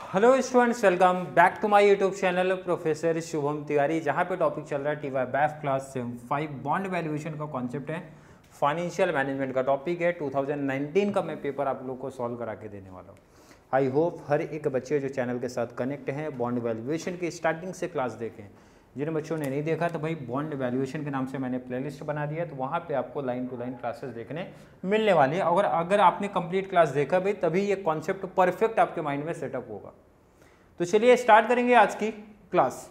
Hello students, welcome back to my YouTube channel professor Shubham Tiwari, जहाँ पे topic चल रहा है TY BAF class 5 bond valuation का कॉन्सेप्ट है। फाइनेंशियल मैनेजमेंट का टॉपिक है। 2019 का मैं पेपर आप लोग को सॉल्व करा के देने वाला हूँ। आई होप हर एक बच्चे जो चैनल के साथ कनेक्ट हैं बॉन्ड वैल्यूएशन की स्टार्टिंग से क्लास देखें। जिन बच्चों ने नहीं देखा तो भाई बॉन्ड वैल्यूएशन के नाम से मैंने प्लेलिस्ट बना दिया है, तो वहाँ पे आपको लाइन टू लाइन क्लासेस देखने मिलने वाली है। अगर आपने कंप्लीट क्लास देखा भाई तभी ये कॉन्सेप्ट परफेक्ट आपके माइंड में सेटअप होगा। तो चलिए स्टार्ट करेंगे आज की क्लास।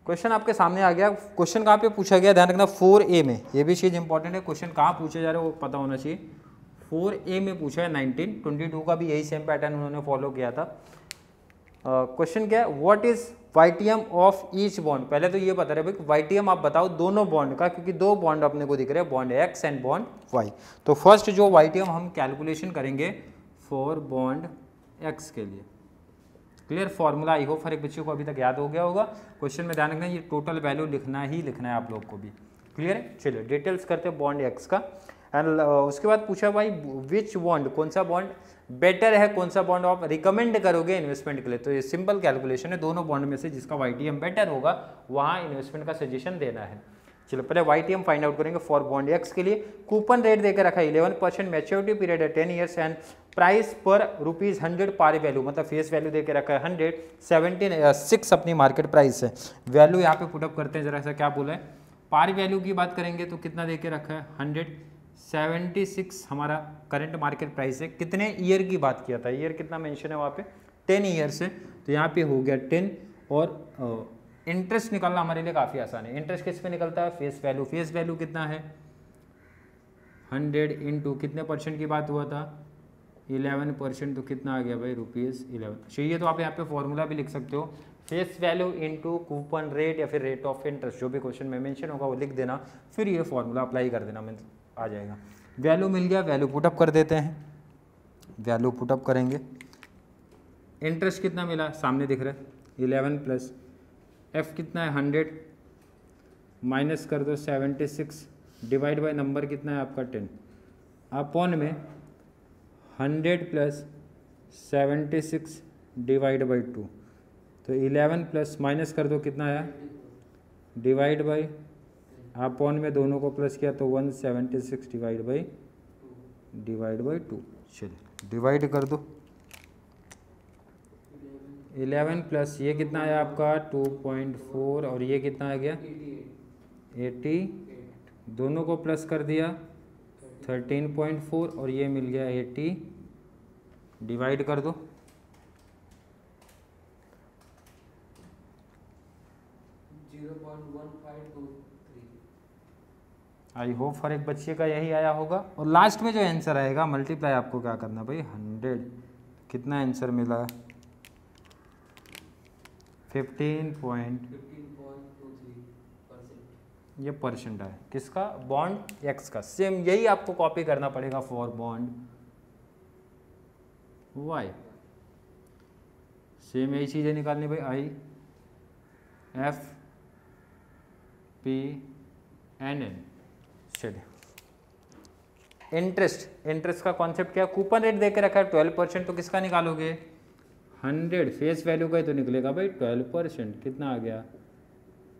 क्वेश्चन आपके सामने आ गया। क्वेश्चन कहाँ पे पूछा गया, ध्यान रखना 4A में। ये भी चीज़ इंपॉर्टेंट है, क्वेश्चन कहाँ पूछे जा रहे हैं वो पता होना चाहिए। 4A में पूछा है 1922 का भी यही सेम पैटर्न उन्होंने फॉलो किया था। क्वेश्चन क्या है, व्हाट इज वाइटियम ऑफ ईच बॉन्ड। पहले तो ये बता रहे भाई वाइटियम आप बताओ दोनों बॉन्ड का, क्योंकि दो बॉन्ड अपने को दिख रहे हैं, bond X and bond Y. तो फर्स्ट जो वाइटियम हम कैलकुलेशन करेंगे फॉर बॉन्ड एक्स के लिए। क्लियर फॉर्मूला आई होप हर एक बच्चे को अभी तक याद हो गया होगा। क्वेश्चन में ध्यान रखना ये टोटल वैल्यू लिखना है आप लोग को भी। क्लियर है, चलिए डिटेल्स करते हैं बॉन्ड एक्स का। एंड उसके बाद पूछा भाई विच बॉन्ड, कौन सा बॉन्ड बेटर है, कौन सा बॉन्ड आप रिकमेंड करोगे इन्वेस्टमेंट के लिए। तो ये सिंपल कैलकुलेशन है, दोनों बॉन्ड में से जिसका वाईटीएम बेटर होगा वहाँ इन्वेस्टमेंट का सजेशन देना है। चलो पहले वाईटीएम फाइंड आउट करेंगे फॉर बॉन्ड एक्स के लिए। कूपन रेट देकर रखा है 11%, मैच्योरिटी पीरियड है 10 ईयर्स एंड प्राइस पर ₹100 पार वैल्यू, मतलब फेस वैल्यू देके रखा है 176 अपनी मार्केट प्राइस है। वैल्यू यहाँ पे पुटअप करते हैं, जरा सा क्या बोला है। पार वैल्यू की बात करेंगे तो कितना देके रखा है 176 हमारा करंट मार्केट प्राइस है। कितने ईयर की बात किया था, ईयर कितना मेंशन है वहाँ पे 10 ईयर्स है, तो यहाँ पे हो गया 10। और इंटरेस्ट निकालना हमारे लिए काफ़ी आसान है। इंटरेस्ट किस पे निकलता है, फेस वैल्यू। फेस वैल्यू कितना है 100 इंटू कितने परसेंट की बात हुआ था 11%, तो कितना आ गया भाई ₹11। चाहिए तो आप यहाँ पे फॉर्मूला भी लिख सकते हो, face value into coupon rate या फिर रेट ऑफ इंटरेस्ट, जो भी क्वेश्चन में मेंशन होगा वो लिख देना, फिर ये फॉर्मूला अप्लाई कर देना, आ जाएगा। वैल्यू मिल गया, वैल्यू पुटअप कर देते हैं। वैल्यू पुटअप करेंगे, इंटरेस्ट कितना मिला सामने दिख रहा है 11 प्लस एफ कितना है 100 माइनस कर दो 76 डिवाइड बाय नंबर कितना है आपका 10 अपॉन में 100 प्लस 76 डिवाइड बाई 2, तो 11 प्लस माइनस कर दो कितना आया डिवाइड बाई अपॉन में दोनों को प्लस किया तो 176 डिवाइड बाई 2। चलिए डिवाइड कर दो 11 प्लस ये कितना आया आपका 2.4 और ये कितना आ गया 80, दोनों को प्लस कर दिया 13.4 और ये मिल गया 80, डिवाइड कर दो 0.1523। आई होप हर एक बच्चे का यही आया होगा। और लास्ट में जो आंसर आएगा मल्टीप्लाई आपको क्या करना भाई 100, कितना आंसर मिला 15.23%। ये परसेंट है किसका, बॉन्ड एक्स का। सेम यही आपको कॉपी करना पड़ेगा फॉर बॉन्ड वाई। सेम यही चीज़ें निकालनी भाई, I F P N N. चलिए इंटरेस्ट का कॉन्सेप्ट क्या, कूपन रेट देके रखा है 12%, तो किसका निकालोगे 100 फेस वैल्यू का ही तो निकलेगा भाई 12%, कितना आ गया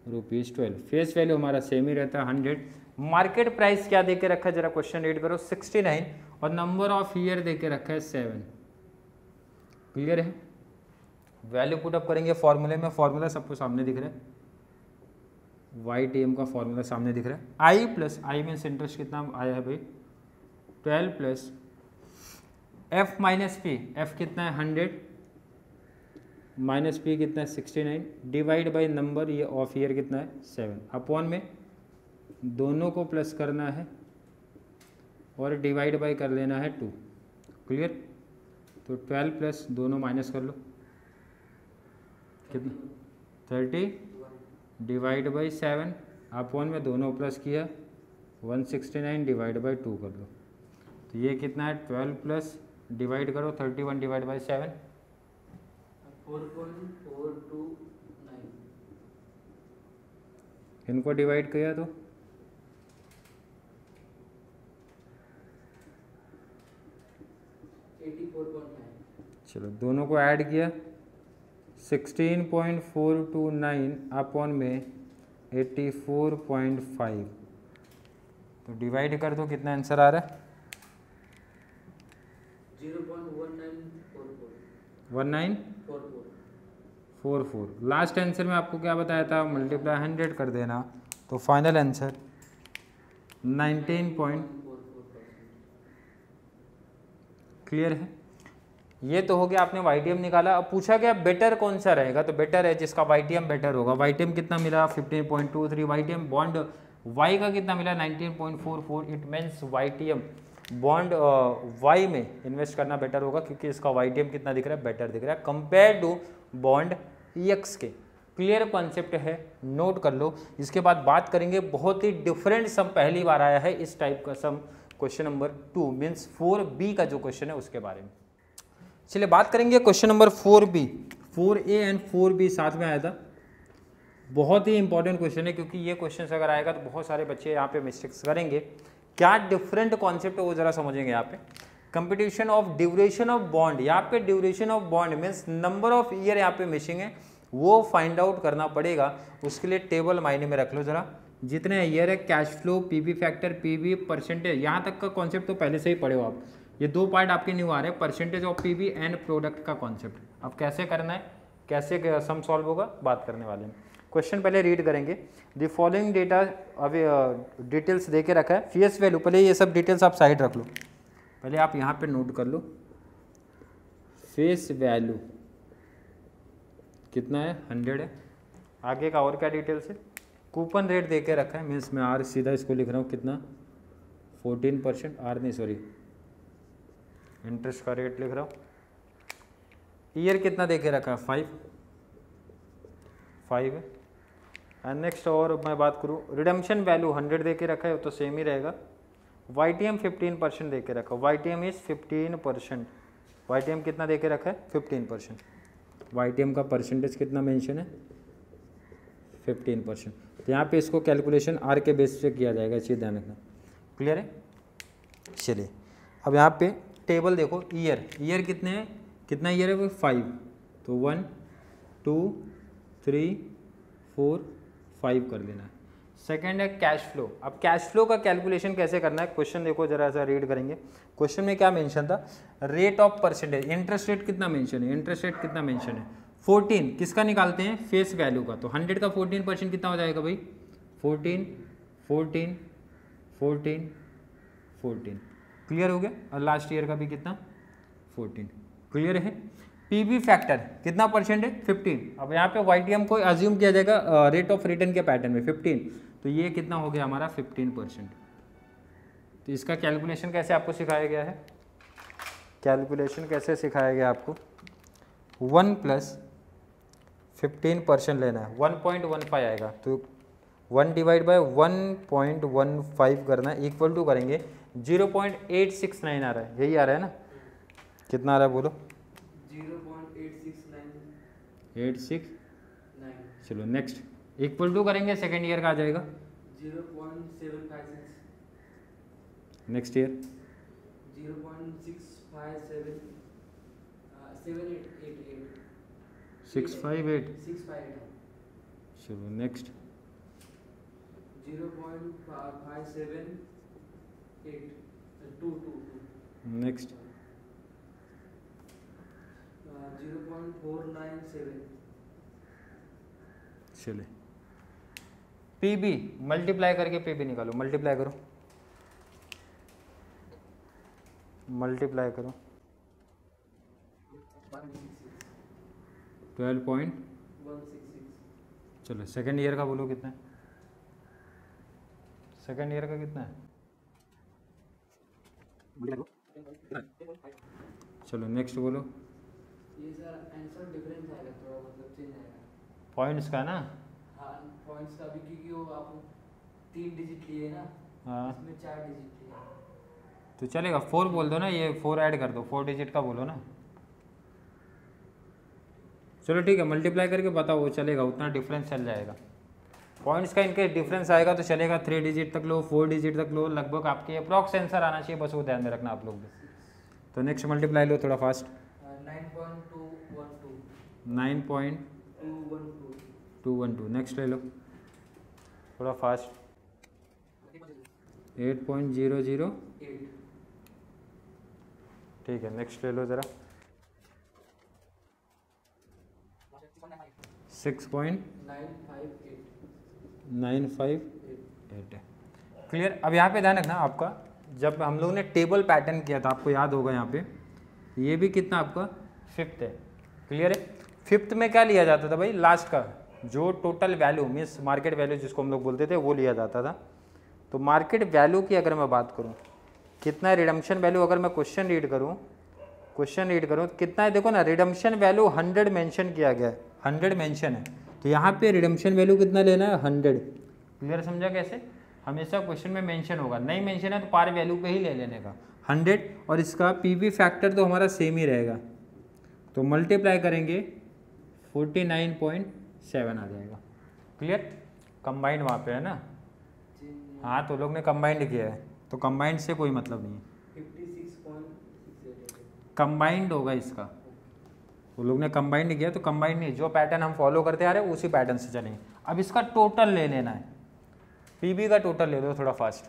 ₹12। फेस वैल्यू हमारा सेम ही रहता है 100। मार्केट प्राइस क्या देके रखा है, जरा क्वेश्चन रीड करो 69 और नंबर ऑफ ईयर देके रखा है 7। क्लियर है, वैल्यू पुटअप करेंगे फॉर्मूले में। फॉर्मूला सबको सामने दिख रहा है, वाईटीएम का फॉर्मूला सामने दिख रहा है। आई प्लस आई मीन्स इंटरेस्ट कितना आया है भाई 12 plus F minus P, F कितना है 100 माइनस पी कितना है 69 डिवाइड बाय नंबर, ये ऑफ ईयर कितना है 7 अपॉन में दोनों को प्लस करना है और डिवाइड बाय कर लेना है 2। क्लियर, तो 12 प्लस दोनों माइनस कर लो कितना 30 डिवाइड बाई 7 अपॉन में दोनों प्लस किया 169 डिवाइड बाई 2 कर लो, तो ये कितना है 12 प्लस डिवाइड करो 31 डिवाइड बाई 7 4.429। इनको डिवाइड किया तो 84.9। चलो दोनों को ऐड किया 16.429 अपॉन में 84.5, तो डिवाइड कर दो कितना आंसर आ रहा है 1944। लास्ट आंसर में आपको क्या बताया था, मल्टीप्लाई 100 कर देना, तो फाइनल आंसर 19. क्लियर है। ये तो हो गया, आपने YTM निकाला। अब पूछा गया बेटर कौन सा रहेगा, तो बेटर है जिसका YTM बेटर होगा। YTM कितना मिला 15.23, YTM बॉन्ड Y का कितना मिला 19.44। It means YTM bond Y में इन्वेस्ट करना बेटर होगा, क्योंकि इसका YTM कितना दिख रहा है, बेटर दिख रहा है कंपेयर टू बॉन्ड EX के। क्लियर कॉन्सेप्ट है, नोट कर लो। इसके बाद बात करेंगे बहुत ही डिफरेंट सम, पहली बार आया है इस टाइप का सम, क्वेश्चन नंबर 2 मीन्स 4B का जो क्वेश्चन है उसके बारे में। चलिए बात करेंगे question number 4B। 4A and 4B साथ में आया था। बहुत ही इंपॉर्टेंट क्वेश्चन है, क्योंकि ये क्वेश्चन अगर आएगा तो बहुत सारे बच्चे यहाँ पे मिस्टेक्स करेंगे। क्या डिफरेंट कॉन्सेप्ट है वो जरा समझेंगे यहाँ पे। Competition of duration of bond, यहाँ पे duration of bond means number of year यहाँ पे मिसिंग है, वो फाइंड आउट करना पड़ेगा। उसके लिए टेबल मायने में रख लो जरा, जितने ईयर है, cash flow, PV factor, PV percentage, यहाँ तक का कॉन्सेप्ट तो पहले से ही पढ़े हो आप। ये दो पार्ट आपके न्यू आ रहे हैं, percentage of PV and product का कॉन्सेप्ट। अब कैसे करना है, कैसे सम सॉल्व होगा, बात करने वाले हैं। क्वेश्चन पहले रीड करेंगे। द फॉलोइंग डेटा, अब डिटेल्स दे के रखा है। फेस वैल्यू, पहले ये सब डिटेल्स आप साइड रख लो, पहले आप यहाँ पे नोट कर लो। फेस वैल्यू कितना है 100 है। आगे का और क्या डिटेल्स है, कूपन रेट दे के रखा है, मीन्स मैं आर सीधा इसको लिख रहा हूँ कितना 14%, आर नहीं सॉरी इंटरेस्ट का रेट लिख रहा हूँ। ईयर कितना दे के रखा है 5 है। एंड नेक्स्ट और मैं बात करूँ, रिडम्पशन वैल्यू 100 दे के रखा है, वो तो सेम ही रहेगा। YTM 15% दे के रखा, YTM इज 15%। YTM कितना दे के रखा है 15%। YTM का परसेंटेज कितना मेंशन है 15%। तो यहाँ पे इसको कैलकुलेशन आर के बेस पे किया जाएगा, चीज़ ध्यान रखना। क्लियर है। चलिए अब यहाँ पे टेबल देखो, ईयर कितने हैं, कितना ईयर है वो 5, तो 1 2 3 4 5 कर देना है। सेकेंड है कैश फ्लो। अब कैश फ्लो का कैलकुलेशन कैसे करना है, क्वेश्चन देखो जरा सा रीड करेंगे। क्वेश्चन में क्या मेंशन था, rate of percentage, interest rate कितना मेंशन है, इंटरेस्ट रेट कितना मेंशन है 14। किसका निकालते हैं, फेस वैल्यू का। तो 100 का 14% कितना हो जाएगा भाई 14 14 14 14। क्लियर हो गया। और लास्ट ईयर का भी कितना 14। क्लियर है। पीबी फैक्टर कितना परसेंट है 15। अब यहाँ पे YTM को अज्यूम किया जाएगा रेट ऑफ रिटर्न के पैटर्न में 15, तो ये कितना हो गया हमारा 15%। तो इसका कैलकुलेशन कैसे आपको सिखाया गया है, कैलकुलेशन कैसे सिखाया गया आपको, 1 + 15% लेना है, 1.15 आएगा। तो 1 / 1.15 करना है, इक्वल टू करेंगे 0.869 आ रहा है, यही आ रहा है ना, कितना आ रहा है बोलो 0.869। चलो नेक्स्ट, इक्वल टू करेंगे, सेकेंड ईयर का आ जाएगा 0.756। Next year 0.657 658। चलो नेक्स्ट 0.57822। नेक्स्ट 0.497। चले पीबी मल्टीप्लाई करके पीबी निकालो, मल्टीप्लाई करो 12.166। चलो सेकेंड ईयर का बोलो कितना है, सेकेंड ईयर का कितना है, चलो नेक्स्ट बोलो। ये सर आंसर डिफरेंस आएगा, तो मतलब चेंज आएगा पॉइंट्स का ना, हाँ पॉइंट्स का भी, क्योंकि वो आप 3 डिजिट लिए ना, हाँ इसमें 4 डिजिट लिए। तो चलेगा 4 बोल दो ना, ये 4 ऐड कर दो, 4 डिजिट का बोलो ना। चलो ठीक है, मल्टीप्लाई करके बताओ, वो चलेगा, उतना डिफरेंस चल जाएगा। पॉइंट्स का इनके डिफरेंस आएगा तो चलेगा, 3 डिजिट तक लो, 4 डिजिट तक लो, लगभग आपके अप्रॉक्स आंसर आना चाहिए, बस वो ध्यान में रखना आप लोग भी। तो नेक्स्ट मल्टीप्लाई लो थोड़ा फास्ट। 9.212 9.212 नेक्स्ट ले लो थोड़ा फास्ट। 8.008 ठीक है, नेक्स्ट ले लो ज़रा। 6.958 क्लियर। अब यहाँ पे ध्यान रखना आपका, जब हम लोग ने टेबल पैटर्न किया था, आपको याद होगा यहाँ पे, ये भी कितना आपका 5th है। क्लियर है। 5th में क्या लिया जाता था भाई, लास्ट का जो total value means market value जिसको हम लोग बोलते थे, वो लिया जाता था। तो मार्केट वैल्यू की अगर मैं बात करूँ, कितना रिडम्पशन वैल्यू, अगर मैं क्वेश्चन रीड करूँ कितना है, देखो ना, रिडम्पशन वैल्यू 100 मेंशन किया गया है, 100 मेंशन है, तो यहाँ पे रिडम्पशन वैल्यू कितना लेना है, 100। क्लियर, समझा कैसे, हमेशा क्वेश्चन में मेंशन होगा, नहीं मेंशन है तो पार वैल्यू पे ही ले लेने का 100, और इसका पीवी फैक्टर तो हमारा सेम ही रहेगा, तो मल्टीप्लाई करेंगे 49.7 आ जाएगा। क्लियर, कंबाइंड वहाँ पे है ना, हाँ तो लोग ने कंबाइंड किया है, तो कंबाइंड से कोई मतलब नहीं है, 56.68 कंबाइंड होगा इसका, वो लोग ने कंबाइंड किया तो कंबाइंड नहीं, जो पैटर्न हम फॉलो करते आ रहे हैं उसी पैटर्न से चलेंगे। अब इसका टोटल ले लेना है, पीबी का टोटल ले लो थोड़ा फास्ट।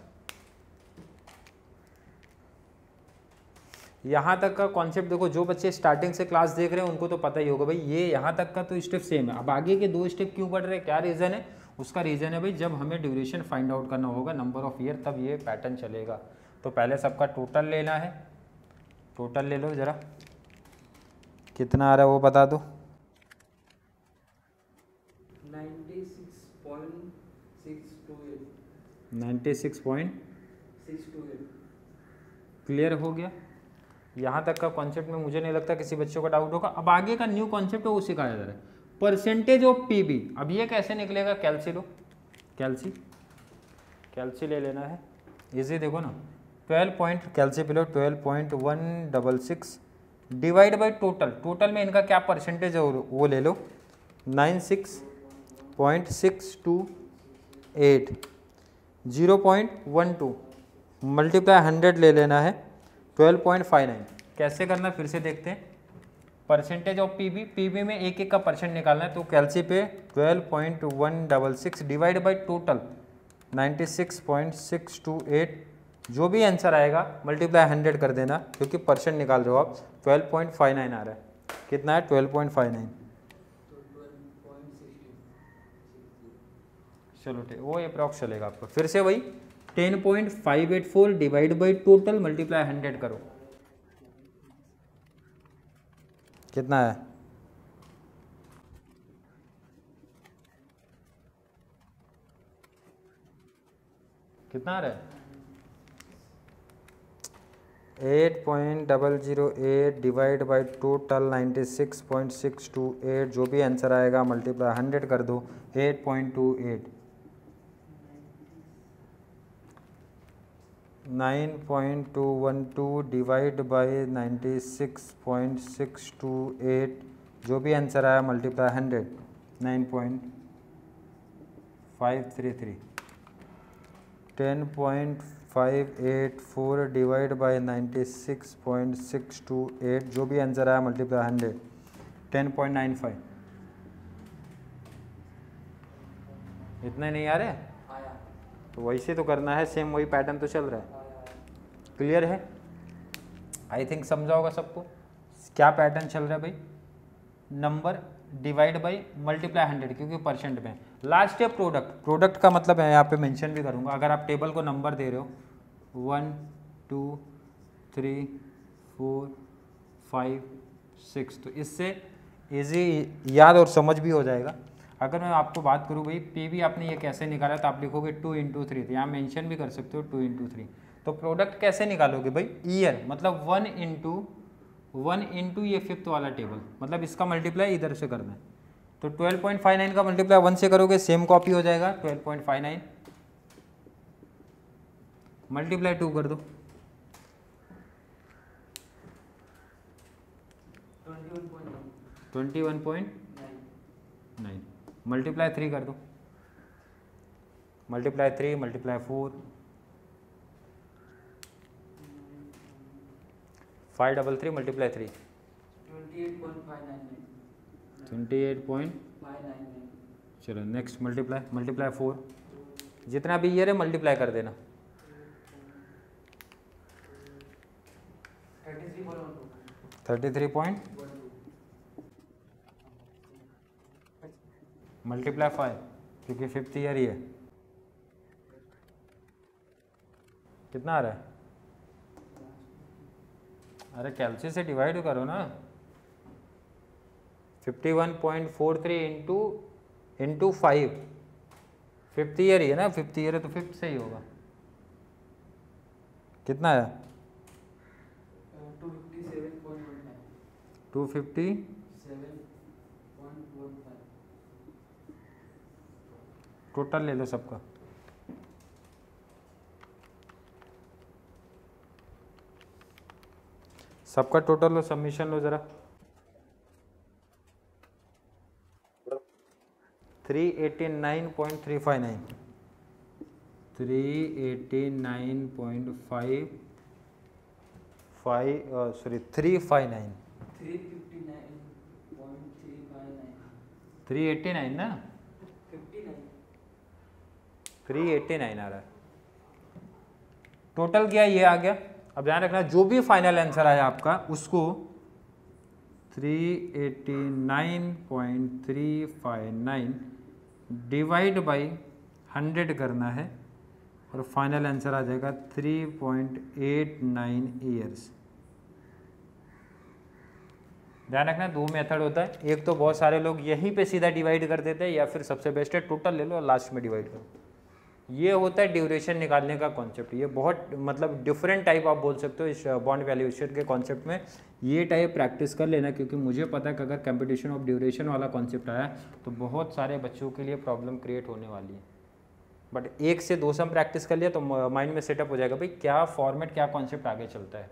यहाँ तक का कॉन्सेप्ट देखो, जो बच्चे स्टार्टिंग से क्लास देख रहे हैं उनको तो पता ही होगा भाई, ये यहाँ तक का तो स्टेप सेम है। अब आगे के 2 स्टेप क्यों बढ़ रहे हैं, क्या रीज़न है, उसका रीज़न है भाई, जब हमें ड्यूरेशन फाइंड आउट करना होगा, नंबर ऑफ ईयर, तब ये पैटर्न चलेगा। तो पहले सबका टोटल लेना है, टोटल ले लो ज़रा, कितना आ रहा है वो बता दो। 96.628 क्लियर हो गया। यहाँ तक का कॉन्सेप्ट में मुझे नहीं लगता किसी बच्चों का डाउट होगा। अब आगे का न्यू कॉन्सेप्ट है वो सिखाया जा रहा है, परसेंटेज ऑफ पीबी। अब ये कैसे निकलेगा, कैल्सी लो, कैल्सी ले लेना है, इजी देखो ना, 12 पॉइंट कैल्सी पे लो 12.166 डिवाइड बाई टोटल में इनका क्या परसेंटेज है वो ले लो 96.628 0.12 मल्टीप्लाई 100 ले लेना है 12.59। कैसे करना फिर से देखते हैं, परसेंटेज ऑफ पीबी में एक का परसेंट निकालना है, तो कैल्सी पे 12.166 डिवाइड बाई टोटल 96.628, जो भी आंसर आएगा मल्टीप्लाई 100 कर देना, क्योंकि परसेंट निकाल रहे हो आप। 12.59 आ रहा है, कितना है 12.59, चलो ठीक, वो अप्रॉक्स चलेगा आपको। फिर से वही 10.584 डिवाइड बाई टोटल मल्टीप्लाई 100 करो, कितना है, कितना आ रहा है 8.008 डिवाइड बाई टोटल 96.628, जो भी आंसर आएगा मल्टीप्लाई 100 कर दो 8.28 9.212 डिवाइड बाई 96.628, जो भी आंसर आया मल्टीप्लाई 100 9.533 10.584 डिवाइड बाई 96.628, जो भी आंसर आया मल्टीप्लाई 100 10.95। इतना ही नहीं आ रहा है, तो वैसे तो करना है, सेम वही पैटर्न तो चल रहा है। क्लियर है, आई थिंक समझा होगा सबको क्या पैटर्न चल रहा है भाई, नंबर डिवाइड बाई मल्टीप्लाई 100, क्योंकि परसेंट में लास्ट है प्रोडक्ट का मतलब है, यहाँ पे मेंशन भी करूँगा। अगर आप टेबल को नंबर दे रहे हो 1 2 3 4 5 6, तो इससे इजी याद और समझ भी हो जाएगा। अगर मैं आपको बात करूँ भाई पीवी आपने ये कैसे निकाला, तो आप लिखोगे 2 × 3, तो यहाँ मेंशन भी कर सकते हो 2 × 3। तो प्रोडक्ट कैसे निकालोगे भाई, ईयर मतलब 1 × ये 5th वाला टेबल, मतलब इसका मल्टीप्लाई इधर से करना है, तो 12.59 का मल्टीप्लाई 1 से करोगे सेम कॉपी हो जाएगा 12.59 मल्टीप्लाई 2 कर दो 21.9 मल्टीप्लाई 3 कर दो मल्टीप्लाई 3 मल्टीप्लाई 4 533 मल्टीप्लाई 3 28. चलो नेक्स्ट मल्टीप्लाई 4 जितना भी ईयर है मल्टीप्लाई कर देना 33. मल्टीप्लाई 5 क्योंकि 5th ईयर ही है कितना आ रहा है अरे कैलसी से डिवाइड करो ना 51.43 इंटू 5 5th ईयर ही है ना 5th ईयर है तो 5th से ही होगा कितना है 257.15 टोटल ले लो सबका टोटल लो सबमिशन लो जरा 389.359 389 ना 389 आ रहा है टोटल क्या ये आ गया। अब ध्यान रखना जो भी फाइनल आंसर आया आपका उसको 389.359 डिवाइड बाई 100 करना है और फाइनल आंसर आ जाएगा 3.89 ईयर्स। ध्यान रखना दो मेथड होता है एक तो बहुत सारे लोग यहीं पे सीधा डिवाइड कर देते हैं या फिर सबसे बेस्ट है टोटल ले लो और लास्ट में डिवाइड करो। ये होता है ड्यूरेशन निकालने का कॉन्सेप्ट। ये बहुत मतलब डिफरेंट टाइप आप बोल सकते हो इस बॉन्ड वैल्यूएशन के कॉन्सेप्ट में। ये टाइप प्रैक्टिस कर लेना क्योंकि मुझे पता है कि अगर कंपटीशन ऑफ ड्यूरेशन वाला कॉन्सेप्ट आया तो बहुत सारे बच्चों के लिए प्रॉब्लम क्रिएट होने वाली है। बट 1 से 2 सम प्रैक्टिस कर लिया तो माइंड में सेटअप हो जाएगा भाई क्या फॉर्मेट क्या कॉन्सेप्ट आगे चलता है।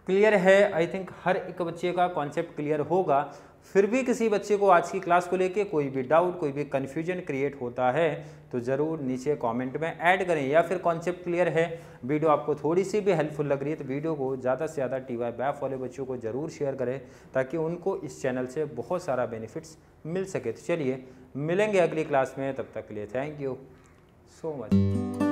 क्लियर है आई थिंक हर एक बच्चे का कॉन्सेप्ट क्लियर होगा। फिर भी किसी बच्चे को आज की क्लास को लेके कोई भी डाउट कोई भी कन्फ्यूजन क्रिएट होता है तो ज़रूर नीचे कमेंट में ऐड करें या फिर कॉन्सेप्ट क्लियर है वीडियो आपको थोड़ी सी भी हेल्पफुल लग रही है तो वीडियो को ज़्यादा से ज़्यादा TY बैफ वाले बच्चों को ज़रूर शेयर करें ताकि उनको इस चैनल से बहुत सारा बेनिफिट्स मिल सके। तो चलिए मिलेंगे अगली क्लास में तब तक के लिए थैंक यू सो मच।